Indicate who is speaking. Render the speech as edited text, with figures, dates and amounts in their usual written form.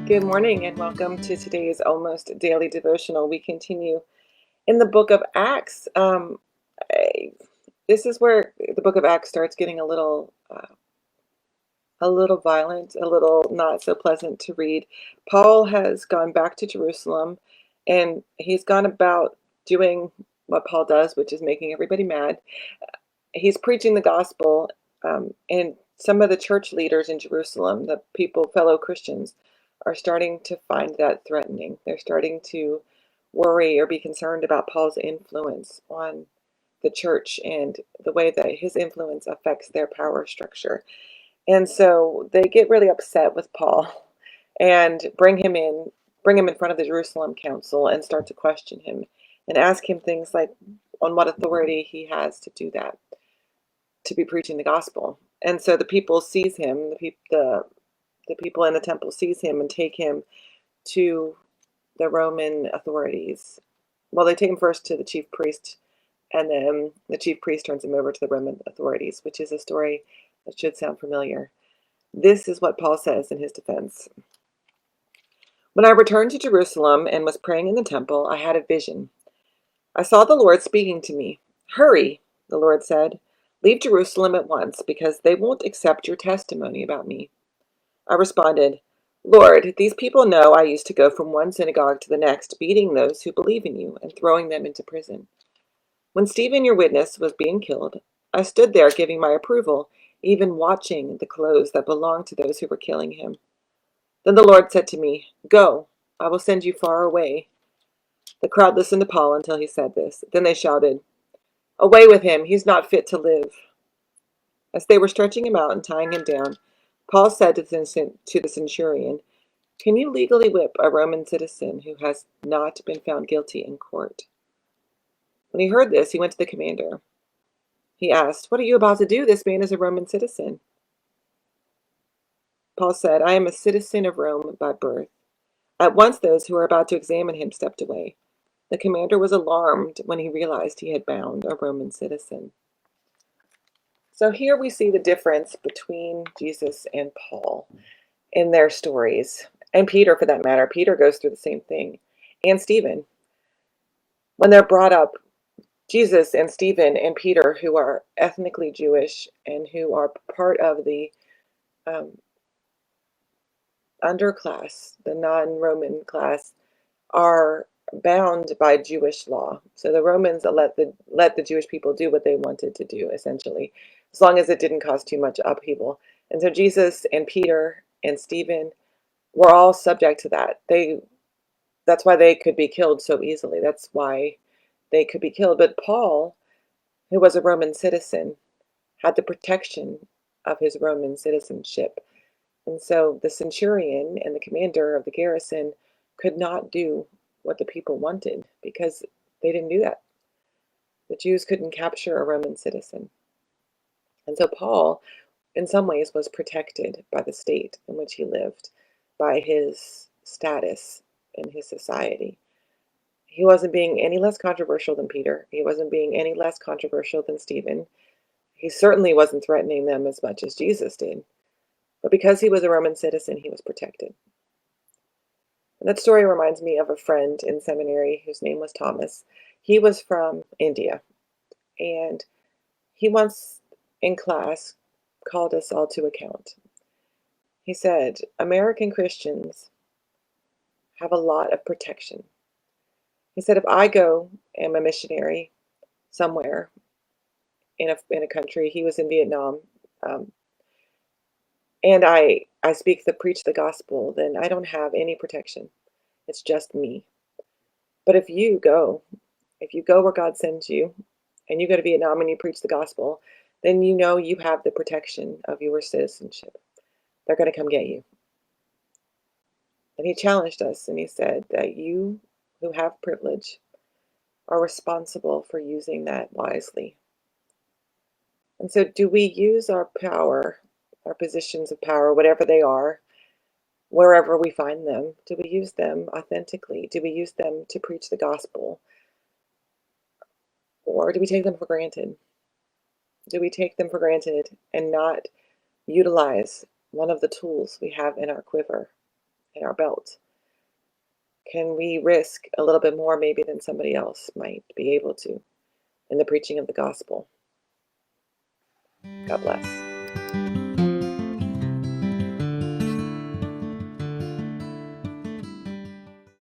Speaker 1: Good morning and welcome to today's almost daily devotional. We continue in the book of Acts. I- this is where the book of Acts starts getting a little violent, a little not so pleasant to read. Paul has gone back to Jerusalem, and he's gone about doing what Paul does, which is making everybody mad. He's preaching the gospel, and some of the church leaders in Jerusalem, the people, fellow Christians, are starting to find that threatening. They're starting to worry or be concerned about Paul's influence on the church and the way that his influence affects their power structure. And so they get really upset with Paul and bring him in front of the Jerusalem council and start to question him and ask him things like on what authority he has to do that, to be preaching the gospel. And so the people seize him, the people in the temple seize him and take him to the Roman authorities. Well, they take him first to the chief priest, and then the chief priest turns him over to the Roman authorities, which is a story that should sound familiar. This is what Paul says in his defense. When I returned to Jerusalem and was praying in the temple, I had a vision. I saw the Lord speaking to me. Hurry, the Lord said. Leave Jerusalem at once, because they won't accept your testimony about me. I responded, Lord, these people know I used to go from one synagogue to the next, beating those who believe in you and throwing them into prison. When Stephen, your witness, was being killed, I stood there giving my approval, even watching the clothes that belonged to those who were killing him. Then the Lord said to me, Go, I will send you far away. The crowd listened to Paul until he said this. Then they shouted, Away with him, he's not fit to live. As they were stretching him out and tying him down, Paul said to the centurion, Can you legally whip a Roman citizen who has not been found guilty in court? When he heard this, he went to the commander. He asked, What are you about to do? This man is a Roman citizen. Paul said, I am a citizen of Rome by birth. At once those who were about to examine him stepped away. The commander was alarmed when he realized he had bound a Roman citizen. So here we see the difference between Jesus and Paul in their stories, and Peter for that matter. Peter goes through the same thing, and Stephen. When they're brought up, Jesus and Stephen and Peter, who are ethnically Jewish and who are part of the um, underclass, the non-Roman class, are bound by Jewish law. So the Romans let the Jewish people do what they wanted to do, essentially, as long as it didn't cause too much upheaval. And so Jesus and Peter and Stephen were all subject to that. That's why they could be killed so easily. That's why they could be killed. But Paul, who was a Roman citizen, had the protection of his Roman citizenship. And so the centurion and the commander of the garrison could not do what the people wanted because they didn't do that. The Jews couldn't capture a Roman citizen. And so Paul, in some ways, was protected by the state in which he lived, by his status in his society. He wasn't being any less controversial than Peter. He wasn't being any less controversial than Stephen. He certainly wasn't threatening them as much as Jesus did. But because he was a Roman citizen, he was protected. And that story reminds me of a friend in seminary whose name was Thomas. He was from India, and he once in class called us all to account. He said, American Christians have a lot of protection. He said, if I go and I'm a missionary somewhere in a country, he was in Vietnam, um, and I preach the gospel, then I don't have any protection. It's just me. But if you go where God sends you, and you go to Vietnam and you preach the gospel, then you know you have the protection of your citizenship. They're going to come get you. And he challenged us and he said that you who have privilege are responsible for using that wisely. And so, do we use our power, our positions of power, whatever they are, wherever we find them? Do we use them authentically? Do we use them to preach the gospel? Or do we take them for granted? Do we take them for granted and not utilize one of the tools we have in our quiver, in our belt, can we risk a little bit more maybe than somebody else might be able to in the preaching of the gospel? God bless.